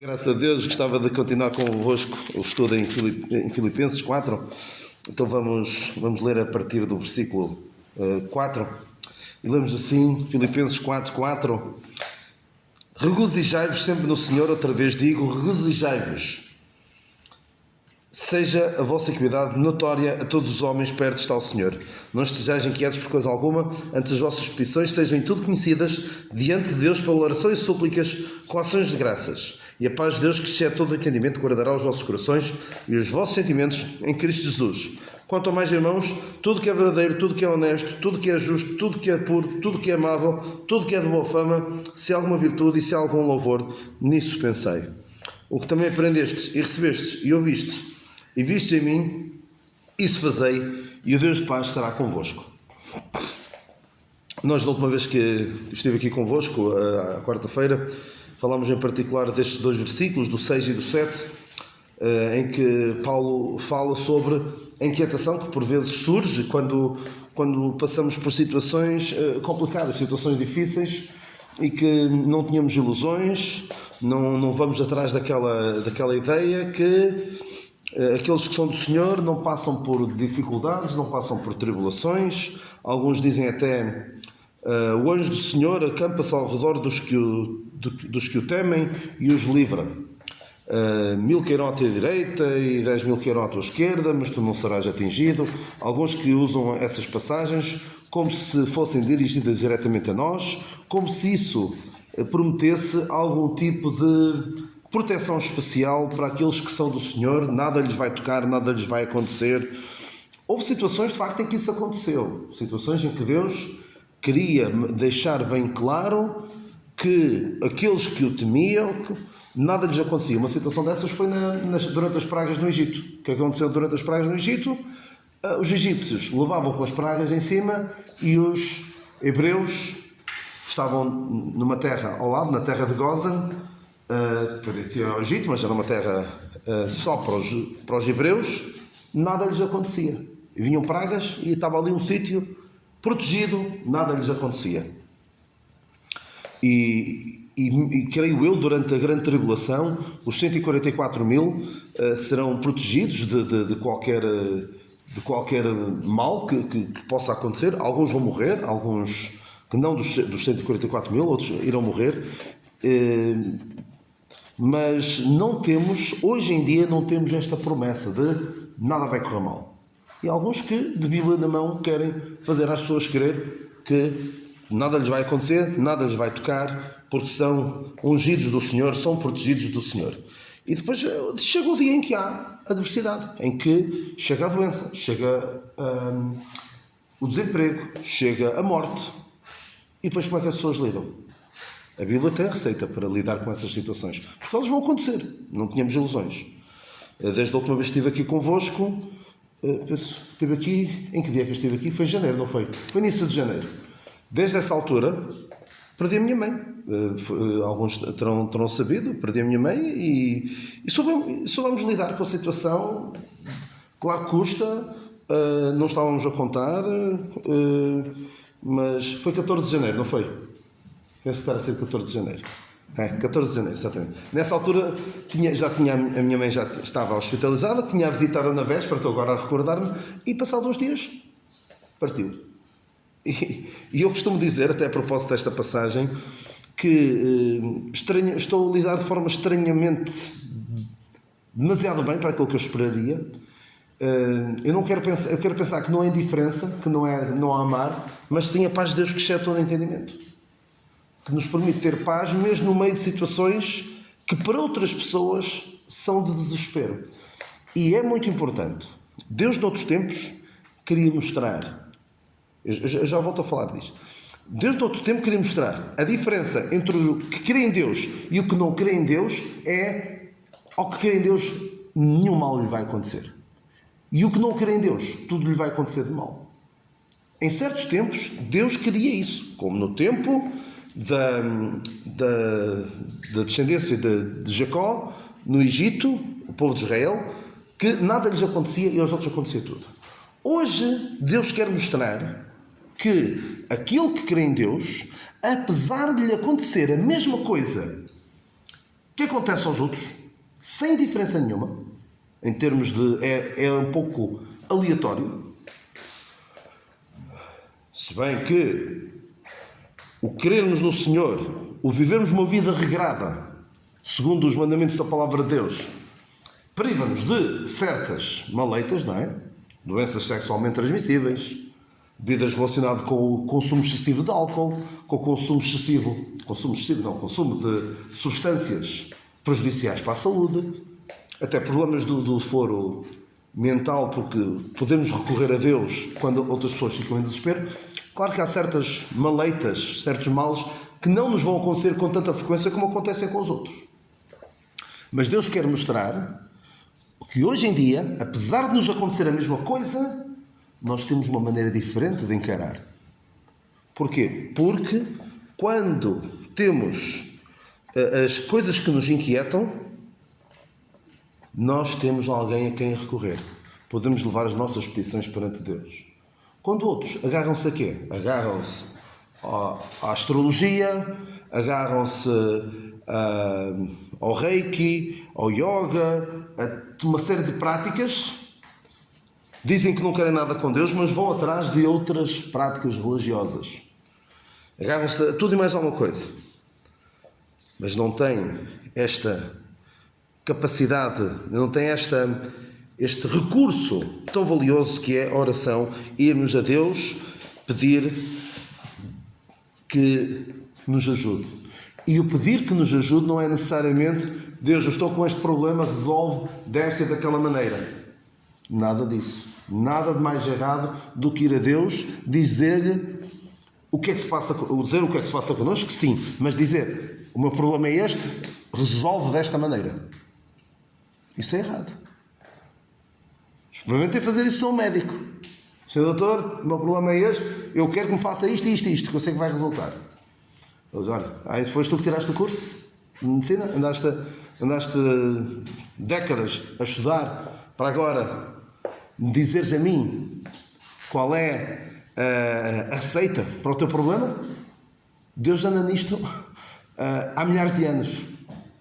Graças a Deus, gostava de continuar convosco o estudo em Filipenses 4. Então vamos ler a partir do versículo 4. E lemos assim, Filipenses 4:4. Regozijai-vos sempre no Senhor, outra vez digo, regozijai-vos. Seja a vossa equidade notória a todos os homens, perto está o Senhor. Não estejais inquietos por coisa alguma, antes as vossas petições sejam em tudo conhecidas diante de Deus pela oração e súplicas com ações de graças. E a paz de Deus, que excede todo o entendimento, guardará os vossos corações e os vossos sentimentos em Cristo Jesus. Quanto ao mais, irmãos, tudo que é verdadeiro, tudo que é honesto, tudo que é justo, tudo que é puro, tudo que é amável, tudo que é de boa fama, se há alguma virtude e se há algum louvor, nisso pensei. O que também aprendestes e recebestes e ouvistes e vistes em mim, isso fazei, e o Deus de paz será convosco. Nós, da última vez que estive aqui convosco, à quarta-feira, falámos em particular destes dois versículos, do 6 e do 7, em que Paulo fala sobre a inquietação que por vezes surge quando passamos por situações complicadas, situações difíceis, e que não tínhamos ilusões, não vamos atrás daquela ideia que aqueles que são do Senhor não passam por dificuldades, não passam por tribulações. Alguns dizem até o anjo do Senhor acampa-se ao redor dos que o temem e os livra. 1000 cairão à tua direita e 10.000 cairão à tua esquerda, mas tu não serás atingido. Alguns que usam essas passagens como se fossem dirigidas diretamente a nós, como se isso prometesse algum tipo de proteção especial para aqueles que são do Senhor, nada lhes vai tocar, nada lhes vai acontecer. Houve situações, de facto, em que isso aconteceu. Situações em que Deus queria deixar bem claro que aqueles que o temiam, nada lhes acontecia. Uma situação dessas foi durante as pragas no Egito. O que aconteceu durante as pragas no Egito? Os egípcios levavam com as pragas em cima e os hebreus estavam numa terra ao lado, na terra de Gozan, pertencia ao Egito, mas era uma terra só para os hebreus, nada lhes acontecia. E vinham pragas e estava ali um sítio protegido, nada lhes acontecia. E creio eu, durante a grande tribulação, os 144.000 serão protegidos de qualquer mal que possa acontecer. Alguns vão morrer, alguns que não dos 144.000, outros irão morrer. Mas hoje em dia não temos esta promessa de nada vai correr mal. E alguns que, de Bíblia na mão, querem fazer às pessoas crer que nada lhes vai acontecer, nada lhes vai tocar, porque são ungidos do Senhor, são protegidos do Senhor. E depois chega o dia em que há adversidade, em que chega a doença, chega o desemprego, chega a morte. E depois como é que as pessoas lidam? A Bíblia tem a receita para lidar com essas situações, porque elas vão acontecer, não tínhamos ilusões. Desde a última vez que estive aqui convosco, estive aqui, em que dia que eu estive aqui? Foi em janeiro, não foi? Foi início de janeiro. Desde essa altura, perdi a minha mãe. Alguns terão sabido, perdi a minha mãe e soubemos lidar com a situação. Claro que custa, não estávamos a contar, mas foi 14 de janeiro, não foi? Penso que era a ser 14 de janeiro. 14 de janeiro, exatamente. Nessa altura, a minha mãe já estava hospitalizada, tinha a visitada na véspera, estou agora a recordar-me, e passados uns dias, partiu. E eu costumo dizer, até a propósito desta passagem, que estou a lidar de forma estranhamente demasiado bem para aquilo que eu esperaria. Eu quero pensar que não é indiferença, que não é não amar, mas sim a paz de Deus que excede todo o entendimento, que nos permite ter paz mesmo no meio de situações que para outras pessoas são de desespero. E é muito importante. Deus, noutros tempos, queria mostrar, eu já volto a falar disto, Deus, noutro tempo, queria mostrar a diferença entre o que crê em Deus e o que não crê em Deus é, ao que crê em Deus, nenhum mal lhe vai acontecer. E o que não crê em Deus, tudo lhe vai acontecer de mal. Em certos tempos, Deus queria isso, como no tempo da descendência de Jacó, no Egito, o povo de Israel, que nada lhes acontecia e aos outros acontecia tudo. Hoje, Deus quer mostrar que aquele que crê em Deus, apesar de lhe acontecer a mesma coisa que acontece aos outros, sem diferença nenhuma, em termos de... é um pouco aleatório. Se bem que o crermos no Senhor, o vivermos uma vida regrada, segundo os mandamentos da Palavra de Deus, priva-nos de certas maleitas, não é? Doenças sexualmente transmissíveis, bebidas relacionadas com o consumo excessivo de álcool, com o consumo de substâncias prejudiciais para a saúde, até problemas do foro mental, porque podemos recorrer a Deus quando outras pessoas ficam em desespero. Claro que há certas maleitas, certos males, que não nos vão acontecer com tanta frequência como acontecem com os outros. Mas Deus quer mostrar que hoje em dia, apesar de nos acontecer a mesma coisa, nós temos uma maneira diferente de encarar. Porquê? Porque quando temos as coisas que nos inquietam, nós temos alguém a quem recorrer. Podemos levar as nossas petições perante Deus. Quando outros agarram-se a quê? Agarram-se à astrologia, agarram-se ao reiki, ao yoga, a uma série de práticas. Dizem que não querem nada com Deus, mas vão atrás de outras práticas religiosas. Agarram-se a tudo e mais alguma coisa. Mas não têm esta capacidade, não têm este recurso tão valioso que é a oração, irmos a Deus pedir que nos ajude. E o pedir que nos ajude não é necessariamente Deus, eu estou com este problema, resolve desta e daquela maneira. Nada disso. Nada de mais errado do que ir a Deus dizer-lhe o que é que se passa connosco, sim, mas dizer, o meu problema é este, resolve desta maneira. Isso é errado. Experimentem fazer isso a um médico. Senhor doutor, o meu problema é este, eu quero que me faça isto e isto e isto, que eu sei que vai resultar. Eles, olha, aí foste tu que tiraste o curso de medicina, andaste décadas a estudar para agora me dizeres a mim qual é a receita para o teu problema. Deus anda nisto há milhares de anos,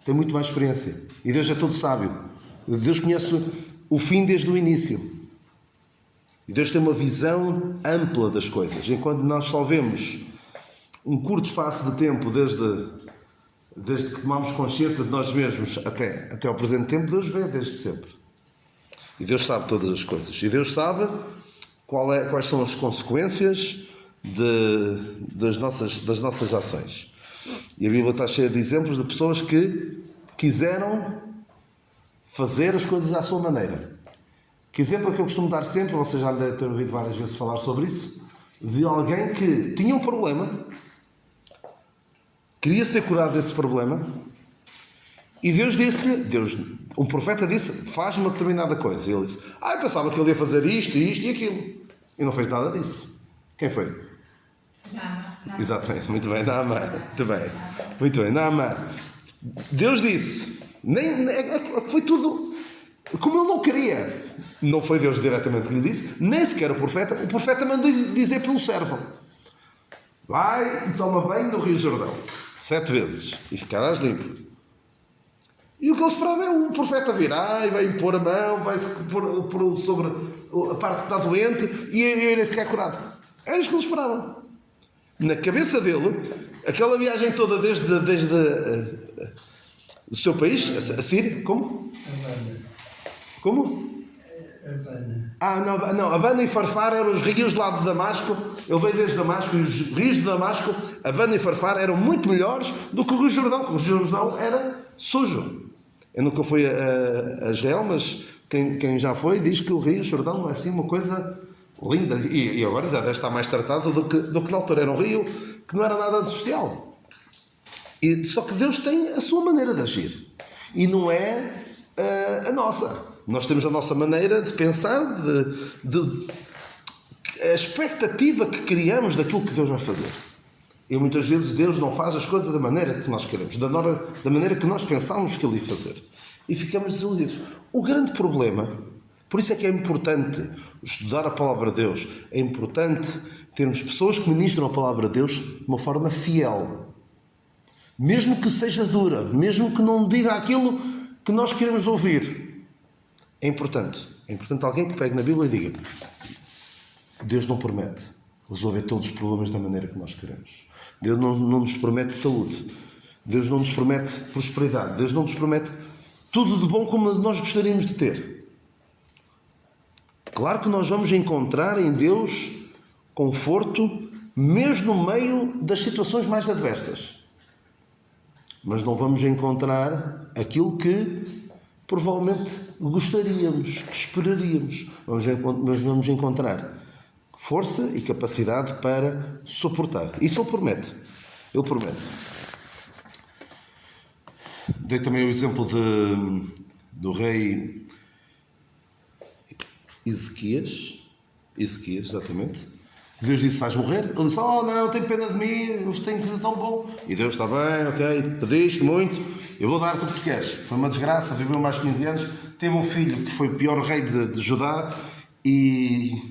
tem muito mais experiência e Deus é todo sábio. Deus conhece o fim desde o início e Deus tem uma visão ampla das coisas. Enquanto nós só vemos um curto espaço de tempo desde que tomamos consciência de nós mesmos até ao presente tempo, Deus vê desde sempre. E Deus sabe todas as coisas. E Deus sabe quais são as consequências das nossas ações. E a Bíblia está cheia de exemplos de pessoas que quiseram fazer as coisas à sua maneira. Que exemplo é que eu costumo dar sempre, vocês já devem ter ouvido várias vezes falar sobre isso, de alguém que tinha um problema, queria ser curado desse problema, e Deus disse-lhe, um profeta disse, faz uma determinada coisa. E ele disse, eu pensava que ele ia fazer isto e aquilo. E não fez nada disso. Quem foi? Naamã. Exatamente, muito bem, Naamã. Muito bem, Naamã. Deus disse, foi tudo como ele não queria. Não foi Deus diretamente que lhe disse, nem sequer o profeta mandou dizer pelo servo, vai e toma banho no Rio Jordão 7 vezes e ficarás limpo. E o que ele esperava é o profeta virar e vai impor a mão, vai pôr sobre a parte que está doente e ele ficar curado. Era isso que ele esperava. Na cabeça dele, aquela viagem toda desde o seu país, a Síria, como? Havana. Como? Havana. Não, Havana e Farfar eram os rios lá de Damasco. Ele veio desde Damasco e os rios de Damasco, Havana e Farfar, eram muito melhores do que o Rio Jordão, porque o Rio Jordão era sujo. Eu nunca fui a Israel, mas quem já foi diz que o Rio Jordão é assim uma coisa linda. E agora já deve estar mais tratado do que na altura. Era um rio que não era nada de especial. Só que Deus tem a sua maneira de agir. E não é a nossa. Nós temos a nossa maneira de pensar, a expectativa que criamos daquilo que Deus vai fazer. E muitas vezes Deus não faz as coisas da maneira que nós queremos, da maneira que nós pensamos que Ele ia fazer. E ficamos desiludidos. O grande problema, por isso é que é importante estudar a Palavra de Deus, é importante termos pessoas que ministram a Palavra de Deus de uma forma fiel. mesmo que seja dura, mesmo que não diga aquilo que nós queremos ouvir. É importante alguém que pegue na Bíblia e diga: Deus não promete resolver todos os problemas da maneira que nós queremos. Deus não nos promete saúde. Deus não nos promete prosperidade. Deus não nos promete tudo de bom como nós gostaríamos de ter. Claro que nós vamos encontrar em Deus conforto, mesmo no meio das situações mais adversas. Mas não vamos encontrar aquilo que provavelmente gostaríamos, que esperaríamos. Mas vamos encontrar força e capacidade para suportar. Isso Ele promete. Ele promete. Dei também o exemplo do rei Ezequias, exatamente. Deus disse: vais morrer? Ele disse: oh não, tenho pena de mim, eu tenho que ser tão bom. E Deus: está bem, ok, pediste muito, eu vou dar-te o que queres. Foi uma desgraça, viveu mais 15 anos, teve um filho que foi o pior rei de Judá, e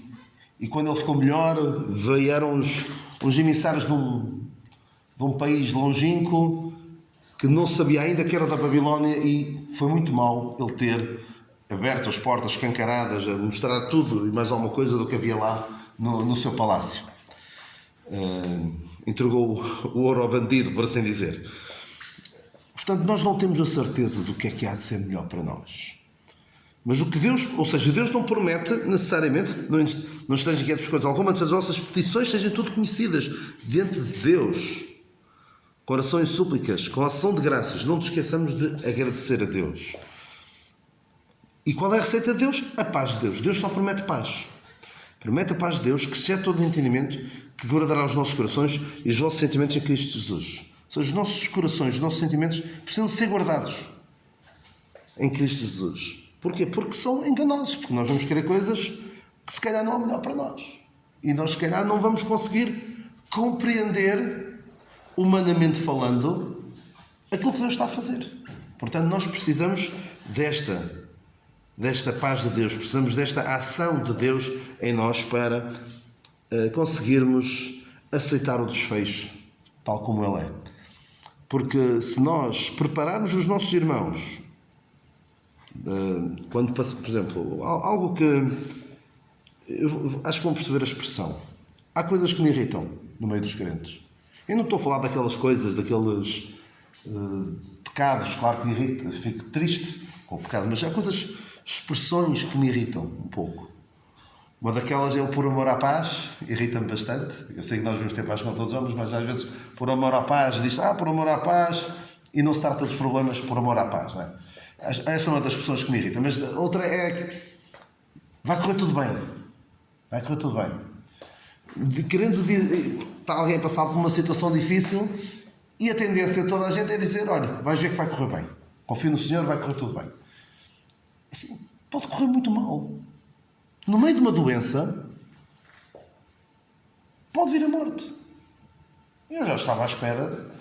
quando ele ficou melhor, vieram uns emissários de um país longínquo, que não sabia ainda que era da Babilónia, e foi muito mau ele ter aberto as portas escancaradas, a mostrar tudo e mais alguma coisa do que havia lá no seu palácio. Entregou o ouro ao bandido, por assim dizer. Portanto, nós não temos a certeza do que há de ser melhor para nós. Mas o que Deus, ou seja, Deus não promete necessariamente, não estejam inquietos por coisa alguma, antes as nossas petições sejam tudo conhecidas diante de Deus. Com orações e súplicas, com ação de graças. Não nos esqueçamos de agradecer a Deus. E qual é a receita de Deus? A paz de Deus. Deus só promete paz. Promete a paz de Deus, que excede todo o entendimento, que guardará os nossos corações e os vossos sentimentos em Cristo Jesus. Ou seja, os nossos corações, os nossos sentimentos precisam ser guardados em Cristo Jesus. Porquê? Porque são enganosos. Porque nós vamos querer coisas que se calhar não é melhor para nós. E nós se calhar não vamos conseguir compreender, humanamente falando, aquilo que Deus está a fazer. Portanto, nós precisamos desta paz de Deus, precisamos desta ação de Deus em nós para conseguirmos aceitar o desfecho tal como ele é. Porque se nós prepararmos os nossos irmãos, quando passa, por exemplo, algo que eu acho que vão perceber a expressão, há coisas que me irritam no meio dos crentes. Eu não estou a falar daquelas coisas, daqueles pecados, claro que me irrita, fico triste com o pecado, mas há coisas, expressões que me irritam um pouco. Uma daquelas é o por amor à paz, irrita-me bastante. Eu sei que nós devemos ter paz com todos os homens, mas às vezes por amor à paz diz por amor à paz, e não se trata dos problemas por amor à paz, não é? Essa é uma das pessoas que me irrita. Mas outra é que vai correr tudo bem. Vai correr tudo bem. Querendo dizer, está alguém a passar por uma situação difícil e a tendência de toda a gente é dizer: olha, vais ver que vai correr bem. Confio no Senhor, vai correr tudo bem. Assim, pode correr muito mal. No meio de uma doença, pode vir a morte. Eu já estava à espera,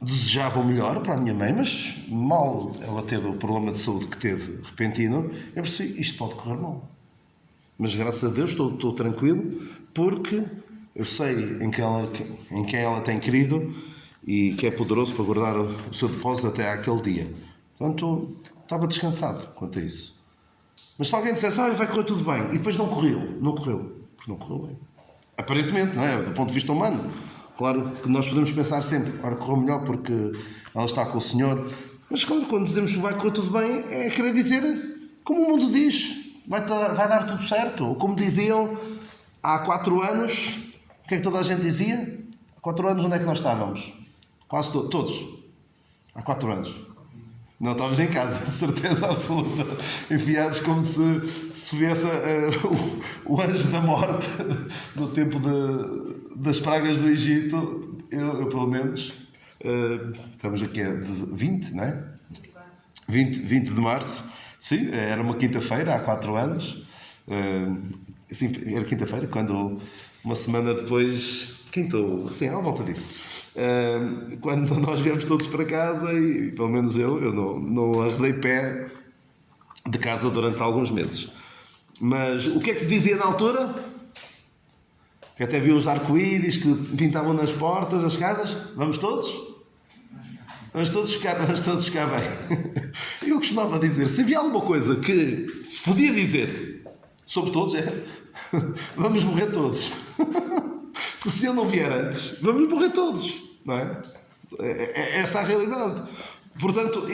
desejava o melhor para a minha mãe, mas mal ela teve o problema de saúde que teve repentino, eu percebi: isto pode correr mal. Mas graças a Deus estou tranquilo, porque eu sei em quem ela tem querido e que é poderoso para guardar o seu depósito até àquele dia. Portanto, estava descansado quanto a isso. Mas se alguém dissesse: olha, vai correr tudo bem, e depois não correu, porque não correu bem. Aparentemente, não é? Do ponto de vista humano. Claro que nós podemos pensar sempre: ora, correu melhor porque ela está com o Senhor. Mas claro, quando dizemos que vai correr tudo bem, é querer dizer como o mundo diz: vai dar tudo certo. Ou como diziam há 4 anos, o que é que toda a gente dizia? Há 4 anos onde é que nós estávamos? Quase todos. Há 4 anos. Não, estávamos em casa, de certeza absoluta, enviados como se viesse o anjo da morte no tempo das pragas do Egito. Eu pelo menos, estamos aqui a 20, não é? 20 de março, sim, era uma quinta-feira, há 4 anos. Sim, era quinta-feira, quando uma semana depois, sim, à volta disso. Quando nós viemos todos para casa, e pelo menos eu não arredei pé de casa durante alguns meses. Mas o que é que se dizia na altura? Que até viu os arco-íris que pintavam nas portas das casas. Vamos todos? Vamos todos ficar bem. Eu costumava dizer, se havia alguma coisa que se podia dizer sobre todos, vamos morrer todos. Se o Senhor não vier antes, vamos morrer todos. Não é? É essa a realidade. Portanto,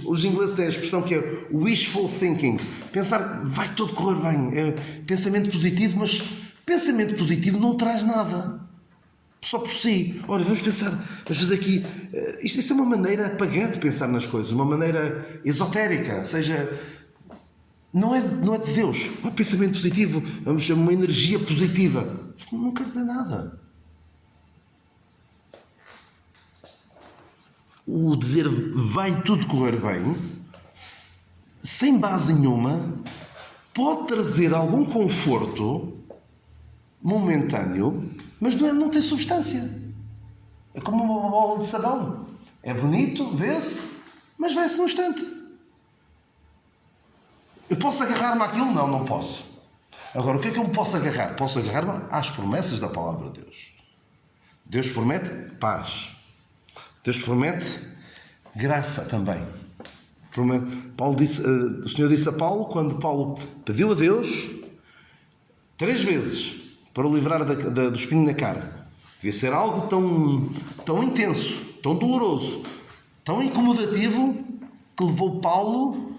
os ingleses têm a expressão que é wishful thinking. Pensar, vai tudo correr bem. É pensamento positivo, mas pensamento positivo não traz nada. Só por si. Olha, vamos fazer aqui... Isto é uma maneira pagã de pensar nas coisas. Uma maneira esotérica. Ou seja, não é de Deus. É um pensamento positivo. Vamos chamar uma energia positiva. Isto não quer dizer nada. O dizer vai tudo correr bem, sem base nenhuma, pode trazer algum conforto momentâneo, mas não tem substância. É como uma bola de sabão. É bonito, vê-se, mas vai-se num instante. Eu posso agarrar-me àquilo? Não posso. Agora, o que é que eu me posso agarrar? Posso agarrar-me às promessas da palavra de Deus. Deus promete paz. Deus promete graça também. O Senhor disse a Paulo, quando Paulo pediu a Deus 3 vezes para o livrar do espinho na carne. Devia ser algo tão intenso, tão doloroso, tão incomodativo, que levou Paulo,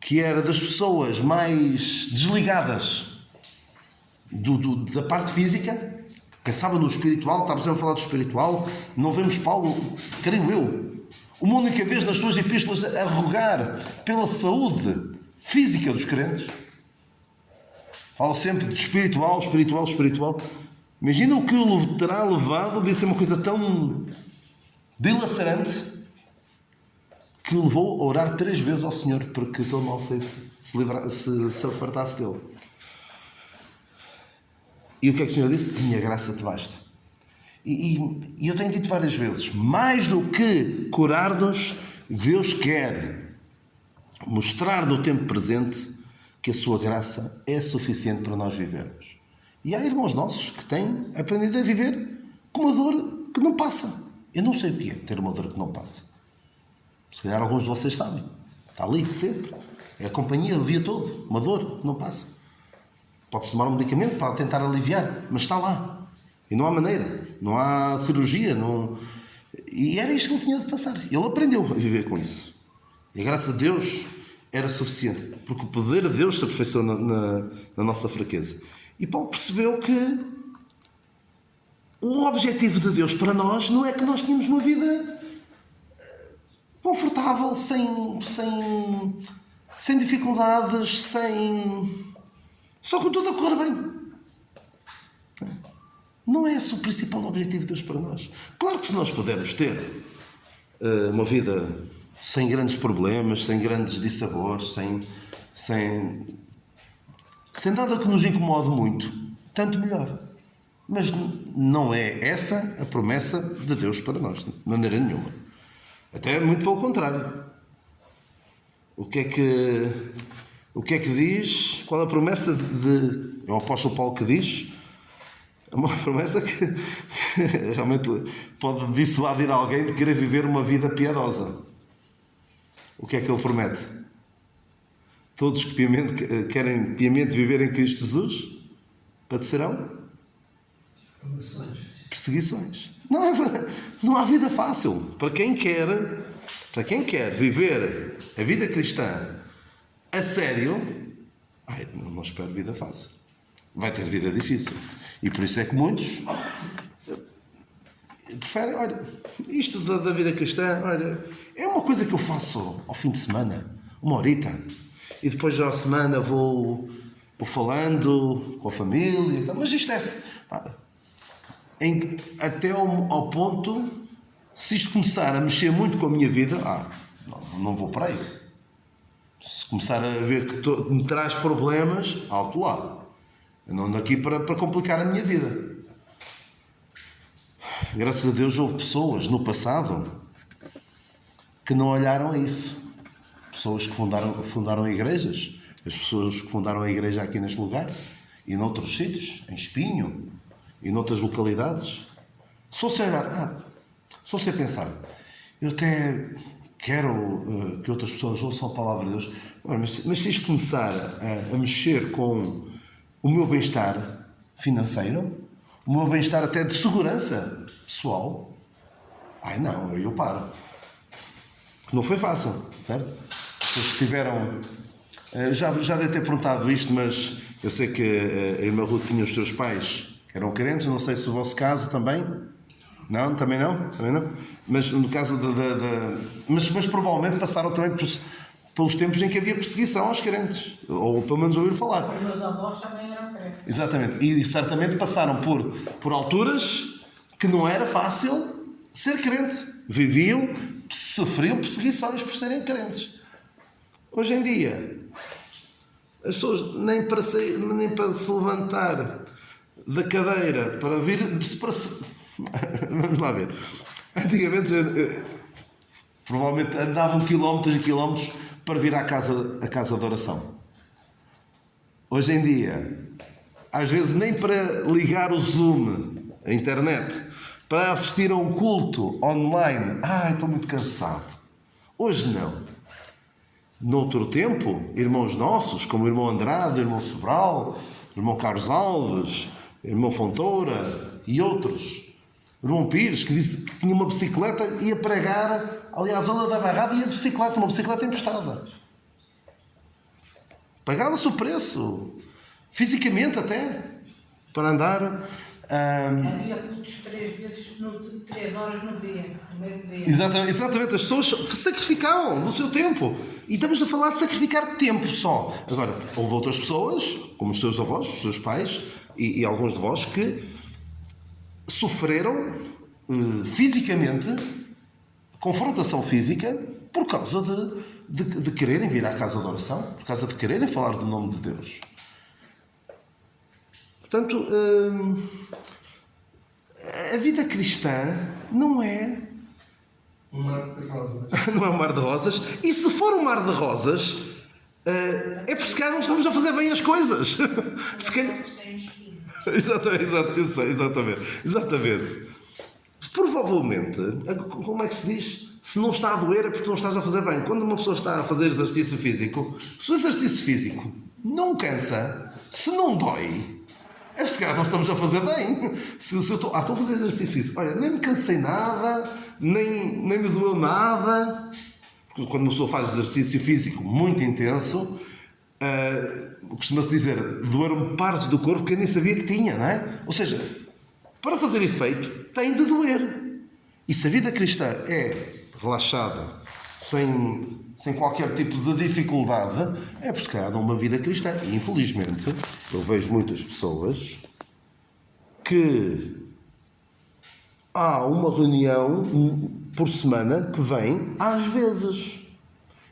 que era das pessoas mais desligadas da parte física, pensava no espiritual, estava sempre a falar do espiritual. Não vemos Paulo, creio eu, uma única vez nas suas epístolas a rogar pela saúde física dos crentes. Fala sempre de espiritual. Imagina o que o terá levado, devia ser uma coisa tão dilacerante, que o levou a orar 3 vezes ao Senhor para que aquele mal se apartasse dele. E o que é que o Senhor disse? Minha graça te basta. E eu tenho dito várias vezes, mais do que curar-nos, Deus quer mostrar no tempo presente que a sua graça é suficiente para nós vivermos. E há irmãos nossos que têm aprendido a viver com uma dor que não passa. Eu não sei o que é ter uma dor que não passa. Se calhar alguns de vocês sabem. Está ali, sempre. É a companhia o dia todo. Uma dor que não passa. Pode-se tomar um medicamento para tentar aliviar, mas está lá. E não há maneira. Não há cirurgia. E era isto que ele tinha de passar. Ele aprendeu a viver com isso. E a graça de Deus era suficiente. Porque o poder de Deus se aperfeiçoou na nossa fraqueza. E Paulo percebeu que o objetivo de Deus para nós não é que nós tínhamos uma vida confortável, sem dificuldades, só com tudo a correr bem. Não é esse o principal objetivo de Deus para nós. Claro que se nós pudermos ter uma vida sem grandes problemas, sem grandes dissabores, sem nada que nos incomode muito, tanto melhor. Mas não é essa a promessa de Deus para nós, de maneira nenhuma. Até muito pelo contrário. O que é que diz? Qual é a promessa é o apóstolo Paulo que diz? É uma promessa que realmente pode dissuadir alguém de querer viver uma vida piedosa. O que é que ele promete? Todos que querem piamente viver em Cristo Jesus padecerão perseguições. Não há vida fácil. Para quem quer viver a vida cristã a sério, não espero vida fácil. Vai ter vida difícil. E por isso é que muitos preferem, isto da vida cristã, é uma coisa que eu faço ao fim de semana, 1 horita. E depois à semana vou falando com a família e tal. Mas isto até ao ponto, se isto começar a mexer muito com a minha vida, não vou para aí. Se começar a ver que me traz problemas, alto lá. Eu não ando aqui para complicar a minha vida. Graças a Deus houve pessoas no passado que não olharam a isso. Pessoas que fundaram igrejas, as pessoas que fundaram a igreja aqui neste lugar, e noutros sítios, em Espinho e noutras localidades. Se você olhar, se você pensar, eu até quero que outras pessoas ouçam a palavra de Deus, mas se isto começar a mexer com o meu bem-estar financeiro, o meu bem-estar até de segurança pessoal, não, eu paro. Não foi fácil, certo? Vocês tiveram... Já deve ter perguntado isto, mas eu sei que a irmã Ruth tinha os seus pais que eram crentes, não sei se o vosso caso também. Não? Também não? Também não? Mas no caso mas provavelmente passaram também pelos tempos em que havia perseguição aos crentes, ou pelo menos ouviram falar. Os meus avós também eram crentes. Exatamente, e certamente passaram por alturas que não era fácil ser crente. Viviam, sofriam perseguições por serem crentes. Hoje em dia, as pessoas nem para se levantar da cadeira para vir... Vamos lá ver. Antigamente, provavelmente andavam quilómetros e quilómetros para vir à casa de oração. Hoje em dia, às vezes nem para ligar o Zoom, a internet, para assistir a um culto online. Estou muito cansado. Hoje não. Noutro tempo, irmãos nossos, como o irmão Andrade, o irmão Sobral, o irmão Carlos Alves, o irmão Fontoura e outros. O irmão Pires, que disse que tinha uma bicicleta e ia pregar ali à zona da Barrada e ia de bicicleta, uma bicicleta emprestada. Pagava-se o preço, fisicamente até, para andar. Havia cultos 3 horas no dia, no mesmo dia. Exatamente, as pessoas sacrificavam do seu tempo. E estamos a falar de sacrificar tempo só. Agora, houve outras pessoas, como os seus avós, os seus pais e alguns de vós, que sofreram fisicamente, confrontação física, por causa de quererem vir à casa de oração, por causa de quererem falar do nome de Deus. Portanto, a vida cristã não é um mar de rosas. Não é um mar de rosas. E se for um mar de rosas, é porque se calhar não estamos a fazer bem as coisas. Se calhar... Exatamente. Provavelmente, como é que se diz? Se não está a doer é porque não estás a fazer bem. Quando uma pessoa está a fazer exercício físico, se o exercício físico não cansa, se não dói, é porque se calhar não estamos a fazer bem. Se eu estou a fazer exercício físico, olha, nem me cansei nada, nem me doeu nada. Quando uma pessoa faz exercício físico muito intenso, costuma-se dizer, doeram-me partes do corpo que eu nem sabia que tinha, não é? Ou seja, para fazer efeito, tem de doer. E se a vida cristã é relaxada, sem qualquer tipo de dificuldade, é porque se calhar uma vida cristã. E infelizmente, eu vejo muitas pessoas que há uma reunião por semana que vem às vezes.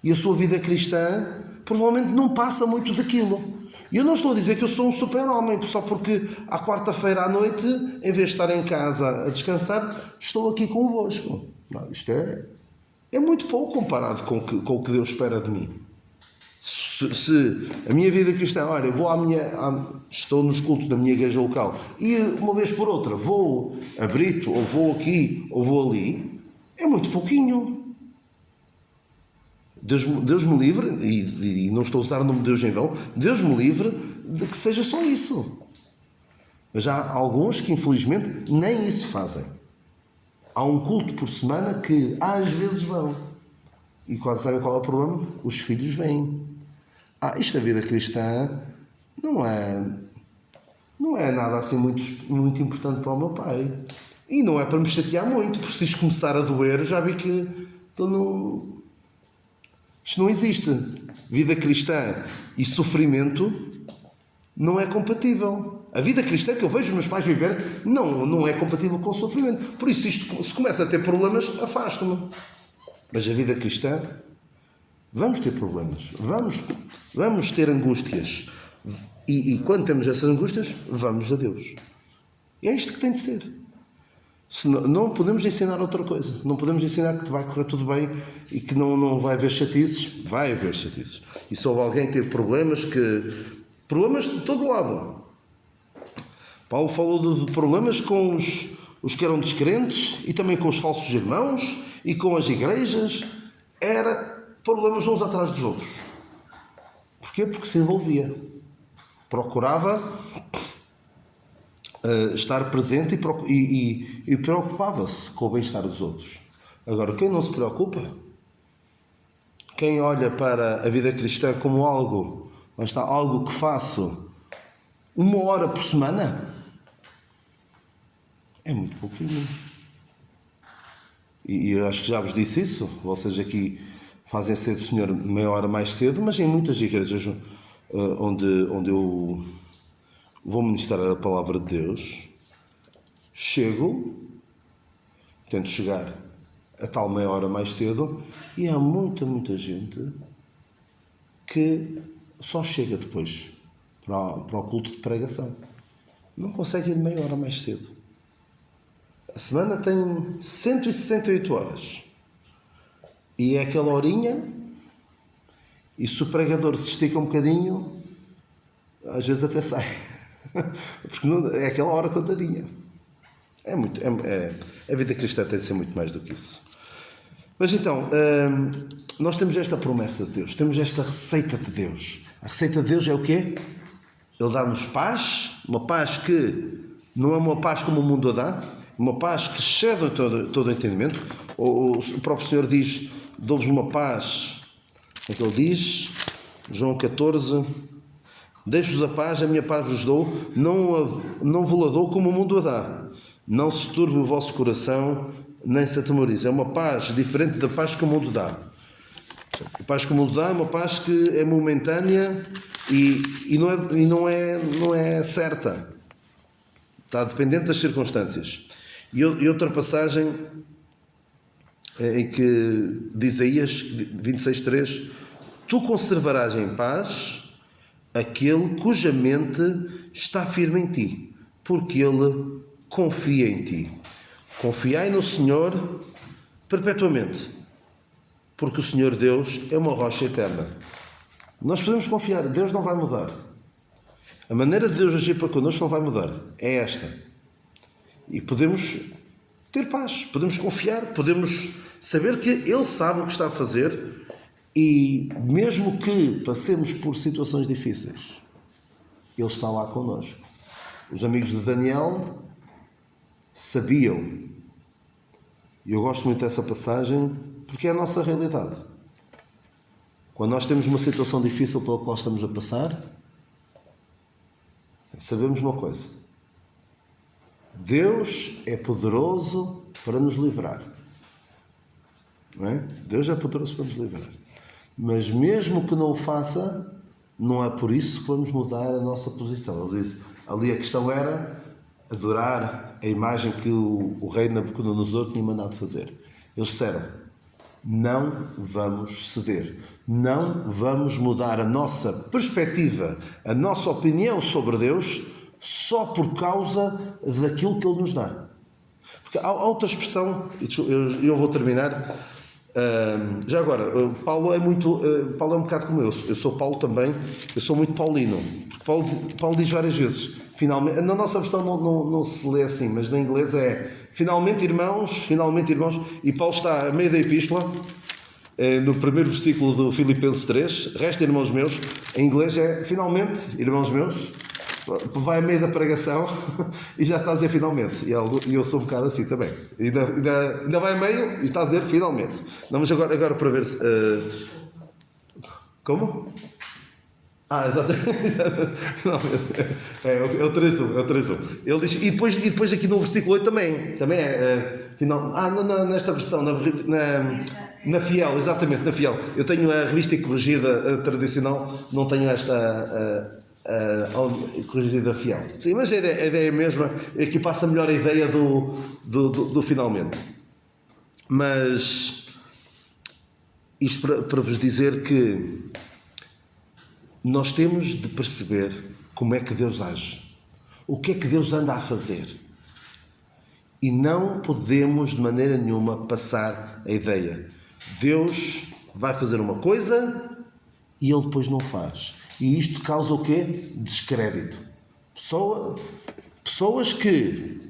E a sua vida cristã provavelmente não passa muito daquilo. E eu não estou a dizer que eu sou um super-homem, só porque à quarta-feira à noite, em vez de estar em casa a descansar, estou aqui convosco. Não, isto é muito pouco comparado com o que Deus espera de mim. Se a minha vida cristã, olha, eu vou estou nos cultos da minha igreja local e uma vez por outra vou a Brito, ou vou aqui, ou vou ali, é muito pouquinho. Deus me livre, e não estou a usar o nome de Deus em vão, Deus me livre de que seja só isso. Mas há alguns que infelizmente nem isso fazem. Há um culto por semana que às vezes vão. E quase sabem qual é o problema? Os filhos vêm. Isto da vida cristã não é nada assim muito importante para o meu pai. E não é para me chatear muito, porque se isto começar a doer, já vi que isto não existe. Vida cristã e sofrimento não é compatível. A vida cristã que eu vejo os meus pais viver não é compatível com o sofrimento. Por isso, isto, se começa a ter problemas, afasto-me. Mas a vida cristã, vamos ter problemas. Vamos ter angústias. E quando temos essas angústias, vamos a Deus. E é isto que tem de ser. Não podemos ensinar outra coisa. Não podemos ensinar que vai correr tudo bem e que não vai haver chatices. Vai haver chatices. E se houve alguém que teve problemas de todo lado, Paulo falou de problemas com os que eram descrentes e também com os falsos irmãos e com as igrejas. Era problemas uns atrás dos outros. Porquê? Porque se envolvia. Procurava estar presente e preocupava-se com o bem-estar dos outros. Agora, quem não se preocupa, quem olha para a vida cristã como algo, lá está, algo que faço 1 hora por semana, é muito pouquinho. E eu acho que já vos disse isso. Vocês aqui fazem cedo o Senhor meia hora mais cedo, mas em muitas igrejas onde eu vou ministrar a palavra de Deus, tento chegar a tal meia hora mais cedo, e há muita gente que só chega depois para o culto de pregação. Não consegue ir meia hora mais cedo. A semana tem 168 horas. E é aquela horinha, e se o pregador se estica um bocadinho, às vezes até sai. Porque é aquela hora contadinha. A vida cristã tem de ser muito mais do que isso. Mas então, nós temos esta promessa de Deus, temos esta receita de Deus. A receita de Deus é o quê? Ele dá-nos paz, uma paz que não é uma paz como o mundo a dá, uma paz que excede todo entendimento. O próprio Senhor diz: dou-vos uma paz. É que Ele diz, João 14, deixo-vos a paz, a minha paz vos dou, não vos a dou como o mundo a dá. Não se turbe o vosso coração, nem se atemorize. É uma paz diferente da paz que o mundo dá. A paz que o mundo dá é uma paz que é momentânea e não é certa. Está dependente das circunstâncias. E outra passagem em que de Isaías 26:3: tu conservarás em paz aquele cuja mente está firme em ti, porque ele confia em ti. Confiai no Senhor perpetuamente, porque o Senhor Deus é uma rocha eterna. Nós podemos confiar, Deus não vai mudar. A maneira de Deus agir para connosco não vai mudar. É esta. E podemos ter paz, podemos confiar, podemos saber que Ele sabe o que está a fazer, e mesmo que passemos por situações difíceis, Ele está lá connosco. Os amigos de Daniel sabiam, e eu gosto muito dessa passagem porque é a nossa realidade. Quando nós temos uma situação difícil pela qual estamos a passar, sabemos uma coisa: Deus é poderoso para nos livrar. Não é? Deus é poderoso para nos livrar. Mas mesmo que não o faça, não é por isso que vamos mudar a nossa posição. Ele diz, ali a questão era adorar a imagem que o rei Nabucodonosor tinha mandado fazer. Eles disseram: não vamos ceder, não vamos mudar a nossa perspectiva, a nossa opinião sobre Deus só por causa daquilo que Ele nos dá. Porque há outra expressão, eu vou terminar. Já agora, Paulo é um bocado como eu sou Paulo também, eu sou muito paulino, porque Paulo diz várias vezes, finalmente, na nossa versão não se lê assim, mas na inglês é finalmente irmãos, e Paulo está a meio da epístola, no primeiro versículo do Filipenses 3, resta irmãos meus, em inglês é finalmente irmãos meus, vai a meio da pregação e já está a dizer finalmente, e eu sou um bocado assim também, ainda vai a meio e está a dizer finalmente. Não, mas agora para ver se como? Exatamente. É o 3:1. Ele diz, e depois aqui no versículo 8 também é final. Nesta versão, na Fiel, exatamente, na Fiel. Eu tenho a revista corrigida tradicional, não tenho esta corrigida Fiel. Sim, mas a ideia é a mesma. Aqui passa melhor a ideia do finalmente. Mas isto para vos dizer que nós temos de perceber como é que Deus age, o que é que Deus anda a fazer, e não podemos de maneira nenhuma passar a ideia: Deus vai fazer uma coisa e Ele depois não faz, e isto causa o quê? Descrédito. Pessoas que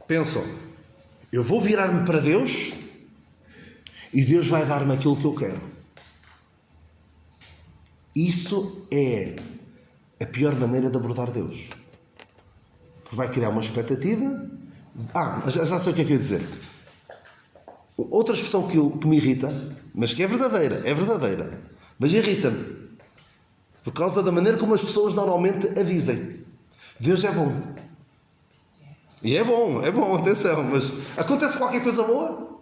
pensam, eu vou virar-me para Deus e Deus vai dar-me aquilo que eu quero. Isso é a pior maneira de abordar Deus. Porque vai criar uma expectativa. Já sei o que é que eu ia dizer. Outra expressão que me irrita, mas que é verdadeira, mas irrita-me, por causa da maneira como as pessoas normalmente a dizem. Deus é bom. E é bom, atenção, mas acontece qualquer coisa boa?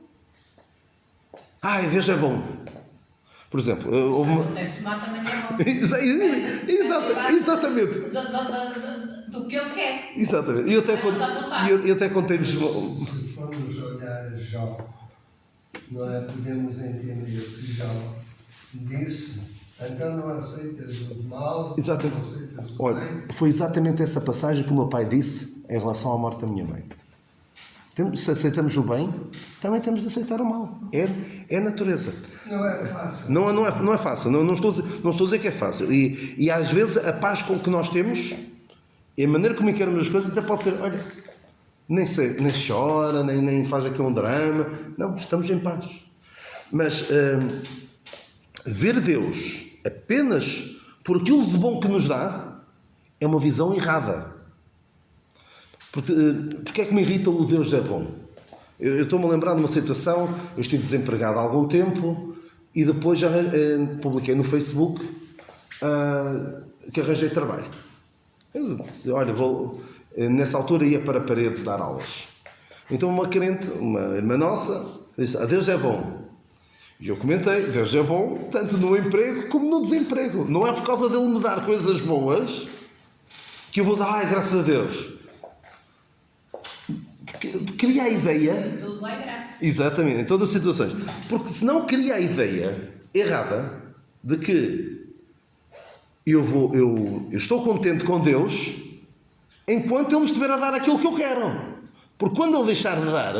Deus é bom. Por exemplo, houve uma... Acontece mal também é bom. Exatamente. Do que ele quer. Exatamente. E eu até contei-vos... Se formos olhar Jó, não é? Podemos entender que Jó disse, então não aceitas o mal, Exatamente. não aceitas o Olha, bem. foi exatamente essa passagem que o meu pai disse em relação à morte da minha mãe. Se aceitamos o bem, também temos de aceitar o mal. É a natureza. Não é fácil. Não é fácil. Não estou a dizer que é fácil. E às vezes a paz com que nós temos e a maneira como encaramos as coisas até pode ser, olha, nem chora, nem faz aqui um drama. Não, estamos em paz. Mas ver Deus apenas por aquilo de bom que nos dá é uma visão errada. Porque é que me irrita o Deus é bom? Eu estou-me a lembrar de uma situação, eu estive desempregado há algum tempo e depois já publiquei no Facebook que arranjei trabalho. Olha, nessa altura ia para Paredes dar aulas. Então uma irmã nossa, disse, Deus é bom. E eu comentei, Deus é bom tanto no emprego como no desemprego. Não é por causa dele me dar coisas boas que eu vou dar, graças a Deus. Cria a ideia. Tudo é graça. Exatamente, em todas as situações. Porque senão cria a ideia errada de que eu estou contente com Deus enquanto Ele me estiver a dar aquilo que eu quero. Porque quando Ele deixar de dar,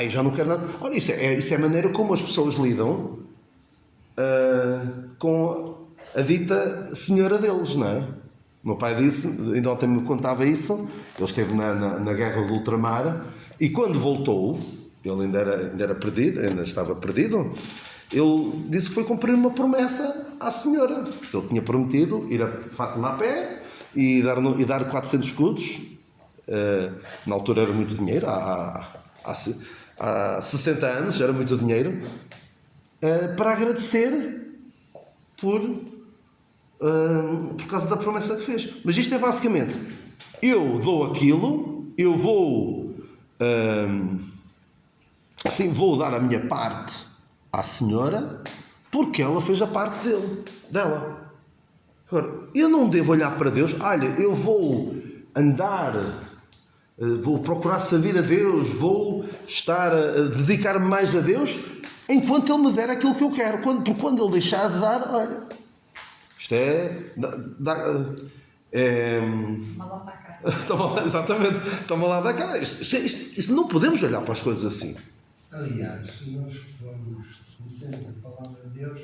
eu já não quero nada. Olha, isso é a maneira como as pessoas lidam com a dita senhora deles, não é? O meu pai disse, ainda ontem me contava isso, ele esteve na guerra do ultramar e quando voltou, ele ainda era perdido, ainda estava perdido, ele disse que foi cumprir uma promessa à senhora. Ele tinha prometido ir a Fátima a pé e dar 400 escudos. Na altura era muito dinheiro, há 60 anos era muito dinheiro, para agradecer por causa da promessa que fez. Mas isto é basicamente, eu dou aquilo, eu vou vou dar a minha parte à senhora porque ela fez a parte dela. Agora, eu não devo olhar para Deus, olha, eu vou andar, vou procurar servir a Deus, vou estar a dedicar-me mais a Deus enquanto Ele me der aquilo que eu quero. Porque quando Ele deixar de dar, olha, isto Mal atacado. Exatamente, toma lá da cara. Isto não podemos olhar para as coisas assim. Aliás, nós conhecemos a palavra de Deus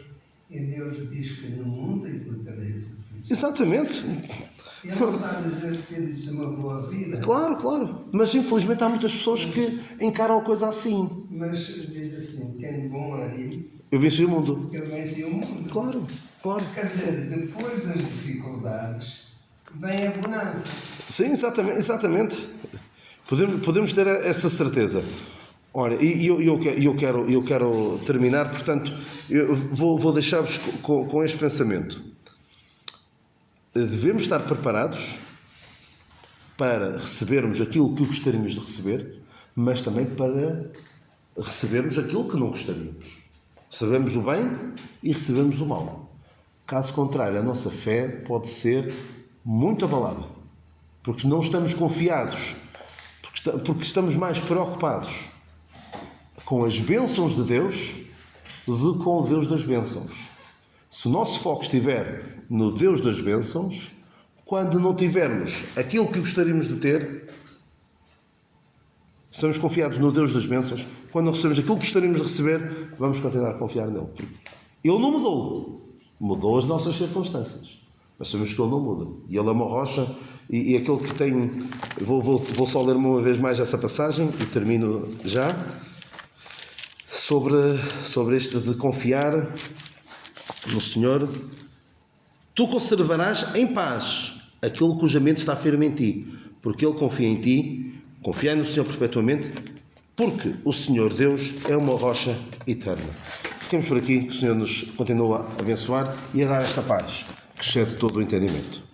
e Deus diz que no mundo encontrareis aflição. Exatamente. Ele não está a dizer que tem de ser uma boa vida. Claro. Mas infelizmente há muitas pessoas que encaram a coisa assim. Mas diz assim, tem bom ânimo. Eu venci o mundo. Eu venci o mundo. Claro. Quer dizer, depois das dificuldades, vem a bonança. Sim, exatamente. Podemos ter essa certeza. Olha, e eu quero terminar, portanto, eu vou deixar-vos com este pensamento. Devemos estar preparados para recebermos aquilo que gostaríamos de receber, mas também para recebermos aquilo que não gostaríamos. Recebemos o bem e recebemos o mal. Caso contrário, a nossa fé pode ser muito abalada, porque não estamos confiados, porque estamos mais preocupados com as bênçãos de Deus do que com o Deus das bênçãos. Se o nosso foco estiver no Deus das bênçãos, quando não tivermos aquilo que gostaríamos de ter, estamos confiados no Deus das bênçãos, quando não recebemos aquilo que gostaríamos de receber, vamos continuar a confiar nele. Ele não mudou as nossas circunstâncias, mas sabemos que Ele não muda. E Ele é uma rocha e aquele que tem... Vou só ler uma vez mais essa passagem e termino já. Sobre este de confiar no Senhor. Tu conservarás em paz aquele cuja mente está firme em ti, porque ele confia em ti. Confiai no Senhor perpetuamente, porque o Senhor Deus é uma rocha eterna. Ficamos por aqui, que o Senhor nos continue a abençoar e a dar esta paz, que excede todo o entendimento.